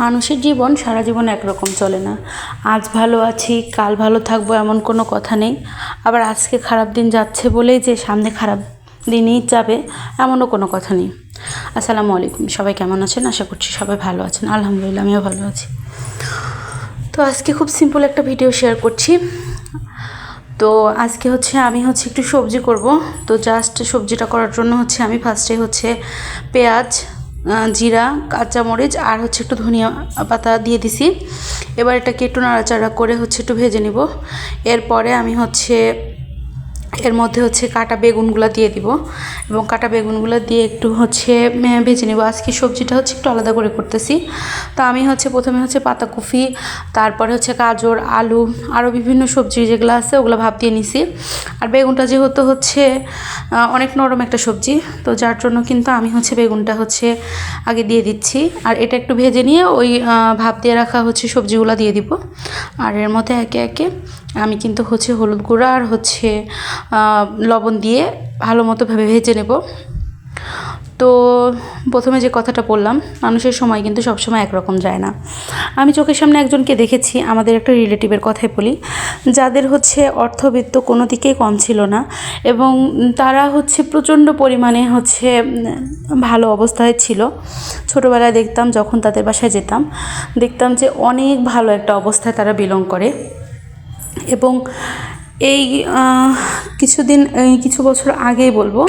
মানুষের জীবন সারা জীবন একরকম চলে না। আজ ভালো আছি, কাল ভালো থাকবো এমন কোনো কথা নেই। আবার আজকে খারাপ দিন যাচ্ছে বলেই যে সামনে খারাপ দিনই যাবে এমনও কোনো কথা নেই। আসসালামু আলাইকুম, সবাই কেমন আছেন? আশা করছি সবাই ভালো আছেন। আলহামদুলিল্লাহ, আমিও ভালো আছি। তো আজকে খুব সিম্পল একটা ভিডিও শেয়ার করছি। তো আজকে আমি একটু সবজি করব। তো জাস্ট সবজিটা করার জন্য আমি ফার্স্টে পেঁয়াজ, জিরা, কাঁচামরিচ আর একটু ধনিয়া পাতা দিয়ে দিছি। এবার এটাকে একটু নাড়াচাড়া করে একটু ভেজে নিব। এরপরে আমি এর মধ্যে কাটা বেগুনগুলো দিয়ে দিব এবং কাটা বেগুনগুলো দিয়ে একটু ভেজে নেব। আজকে সবজিটা একটু আলাদা করে করতেছি। তো আমি প্রথমে পাতাকপি, তারপরে গাজর, আলু, আরও বিভিন্ন সবজি যেগুলো আছে ওগুলো ভাপ দিয়ে নিছি। আর বেগুনটা যেহেতু অনেক নরম একটা সবজি, তো যার জন্য কিন্তু আমি বেগুনটা আগে দিয়ে দিচ্ছি। আর এটা একটু ভেজে নিয়ে ওই ভাপ দিয়ে রাখা সবজিগুলো দিয়ে দিব। আর এর মধ্যে একে একে আমি কিন্তু হলুদ গুঁড়া আর লবণ দিয়ে ভালো মতো ভেজে নেব। তো প্রথমে যে কথাটা বললাম, মানুষের সময় কিন্তু সবসময় একরকম যায় না। আমি চোখের সামনে একজনকে দেখেছি, আমাদের একটা রিলেটিভের কথাই বলি, যাদের অর্থবিত্ত কোনো দিকেই কম ছিল না এবং তারা প্রচণ্ড পরিমাণে ভালো অবস্থায় ছিল। ছোটোবেলায় দেখতাম, যখন তাদের বাসায় যেতাম দেখতাম যে অনেক ভালো একটা অবস্থায় তারা বিলং করে। এবং এই কিছু বছর আগেই বলবো,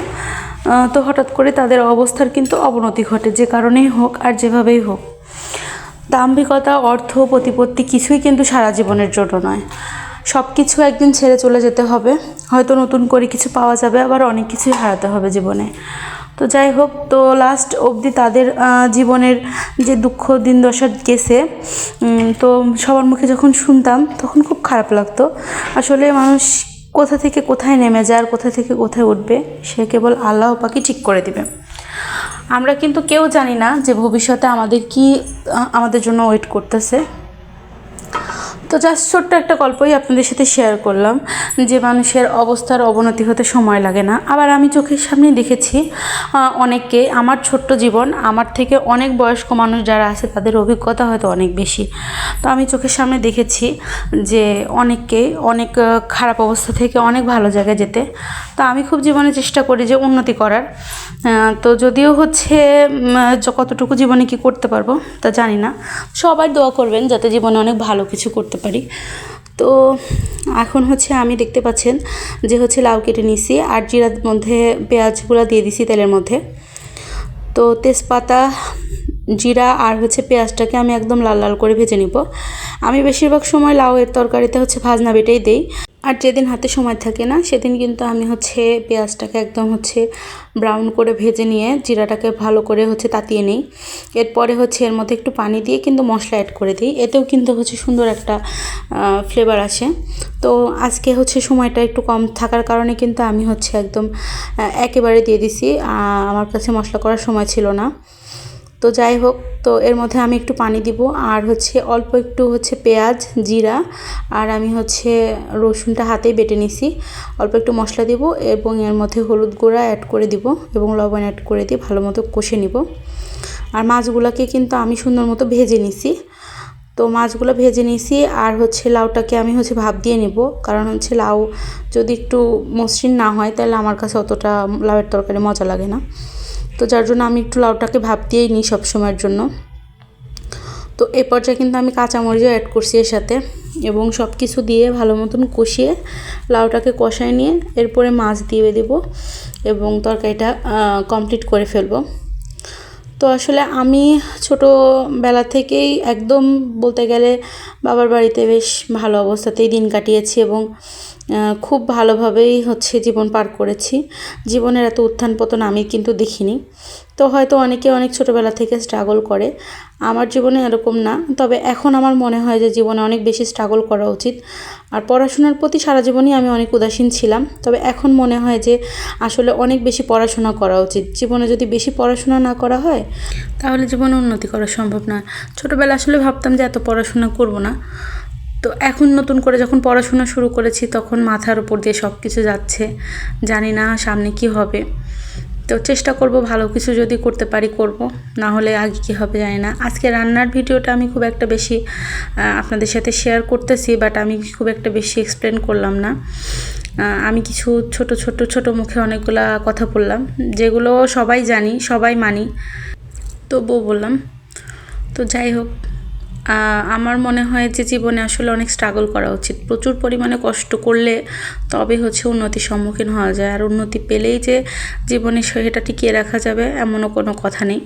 তো হঠাৎ করে তাদের অবস্থার কিন্তু অবনতি ঘটে, যে কারণেই হোক আর যেভাবেই হোক। দাম্ভিকতা, অর্থ, প্রতিপত্তি কিছুই কিন্তু সারা জীবনের জন্য নয়। সব কিছু একদিন ছেড়ে চলে যেতে হবে। হয়তো নতুন করে কিছু পাওয়া যাবে, আবার অনেক কিছুই হারাতে হবে জীবনে। তো যাই হোক, তো লাস্ট অবধি তাদের জীবনের যে দুঃখ দিন দশা গেছে, তো সবার মুখে যখন শুনতাম তখন খুব খারাপ লাগতো। আসলে মানুষ কোথা থেকে কোথায় নেমে যায় আর কোথা থেকে কোথায় উঠবে সে কেবল আল্লাহ পাকই ঠিক করে দিবে। আমরা কিন্তু কেউ জানি না যে ভবিষ্যতে আমাদের জন্য ওয়েট করতেছে। তো জাস্ট ছোট্ট একটা গল্পই আপনাদের সাথে শেয়ার করলাম যে মানুষের অবস্থার অবনতি হতে সময় লাগে না। আবার আমি চোখের সামনে দেখেছি অনেককে, আমার ছোট্ট জীবন, আমার থেকে অনেক বয়স্ক মানুষ যারা আছে তাদের অভিজ্ঞতা হয়তো অনেক বেশি। তো আমি চোখের সামনে দেখেছি যে অনেককে অনেক খারাপ অবস্থা থেকে অনেক ভালো জায়গায় যেতে। তো আমি খুব জীবনে চেষ্টা করি যে উন্নতি করার। তো যদিও কতটুকু জীবনে কি করতে পারবো তা জানি না। সবাই দোয়া করবেন যাতে জীবনে অনেক ভালো কিছু করতে পারি। তো এখন আমি দেখতে পাচ্ছেন যে লাউ কেটে নিছি আর জিরার মধ্যে পেঁয়াজগুলো দিয়ে দিছি তেলের মধ্যে। তো তেজপাতা, জিরা আর পেঁয়াজটাকে আমি একদম লাল লাল করে ভেজে নিব। আমি বেশিরভাগ সময় লাউয়ের তরকারিতে ভাজনা বেটেই দেই। আর যেদিন হাতে সময় থাকে না সেদিন কিন্তু আমি পেঁয়াজটাকে একদম ব্রাউন করে ভেজে নিয়ে জিরাটাকে ভালো করে তাতিয়ে নিই। এরপরে এর মধ্যে একটু পানি দিয়ে কিন্তু মশলা অ্যাড করে দিই। এতেও কিন্তু সুন্দর একটা ফ্লেভার আসে। তো আজকে সময়টা একটু কম থাকার কারণে কিন্তু আমি একদম একেবারে দিয়ে দিছি। আমার কাছে মশলা করার সময় ছিল না। তো যাই হোক, তো এর মধ্যে আমি একটু পানি দিব আর অল্প একটু পেঁয়াজ, জিরা আর আমি রসুনটা হাতেই বেটে নিছি। অল্প একটু মশলা দিব এবং এর মধ্যে হলুদ গুঁড়া অ্যাড করে দিব এবং লবণ অ্যাড করে দিয়ে ভালো মতো কষে নিব। আর মাছগুলোকে কিন্তু আমি সুন্দর মতো ভেজে নিছি। তো মাছগুলো ভেজে নিছি আর লাউটাকে আমি ভাপ দিয়ে নিব, কারণ লাউ যদি একটু মসৃণ না হয় তাহলে আমার কাছে অতটা লাউয়ের তরকারি মজা লাগে না। তো যার জন্য আমি একটু লাউটাকে ভাপ দিয়েই নিই সবসময়ের জন্য। তো এই পর্যায়ে কিন্তু আমি কাঁচামরিচও অ্যাড করছি এর সাথে এবং সব কিছু দিয়ে ভালো মতন কষিয়ে লাউটাকে কষায় নিয়ে এরপরে মাছ দিয়ে দেবো এবং তরকারিটা কমপ্লিট করে ফেলবো। তো আসলে আমি ছোটোবেলা থেকেই একদম বলতে গেলে বাবার বাড়িতে বেশ ভালো অবস্থাতেই দিন কাটিয়েছি এবং খুব ভালোভাবেই জীবন পার করেছি। জীবনের এত উত্থান পতন আমি কিন্তু দেখিনি। তো হয়তো অনেকে অনেক ছোটোবেলা থেকে স্ট্রাগল করে, আমার জীবনে এরকম না। তবে এখন আমার মনে হয় যে জীবনে অনেক বেশি স্ট্রাগল করা উচিত। আর পড়াশোনার প্রতি সারা জীবনই আমি অনেক উদাসীন ছিলাম, তবে এখন মনে হয় যে আসলে অনেক বেশি পড়াশোনা করা উচিত। জীবনে যদি বেশি পড়াশোনা না করা হয় তাহলে জীবনে উন্নতি করা সম্ভব না। ছোটোবেলা আসলে ভাবতাম যে এত পড়াশোনা করব না, তো এখন নতুন করে যখন পড়াশোনা শুরু করেছি তখন মাথার উপর দিয়ে সব কিছু যাচ্ছে, জানি না সামনে কি হবে। তো চেষ্টা করব ভালো কিছু যদি করতে পারি করব, না হলে আগে কী হবে জানি না। আজকে রান্নার ভিডিওটা আমি খুব একটা বেশি আপনাদের সাথে শেয়ার করতেছি, বাট আমি খুব একটা বেশি এক্সপ্লেন করলাম না। আমি কিছু ছোট মুখে অনেকগুলা কথা বললাম, যেগুলো সবাই জানি, সবাই মানি, তবুও বললাম। তো যাই হোক, আমার মনে হয় যে জীবনে আসলে অনেক স্ট্রাগল করা উচিত, প্রচুর পরিমাণে কষ্ট করলে তবে উন্নতির সম্মুখীন হওয়া যায়। আর উন্নতি পেলেই যে জীবনে সেটা টিকিয়ে রাখা যাবে এমনও কোনো কথা নেই।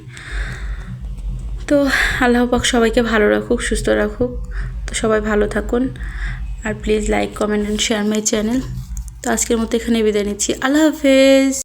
তো আল্লাহ পাক সবাইকে ভালো রাখুক, সুস্থ রাখুক। তো সবাই ভালো থাকুন, আর please like, comment and share my channel. তো আজকের মতো এখানে বিদায় নিচ্ছি। আল্লাহ হাফেজ।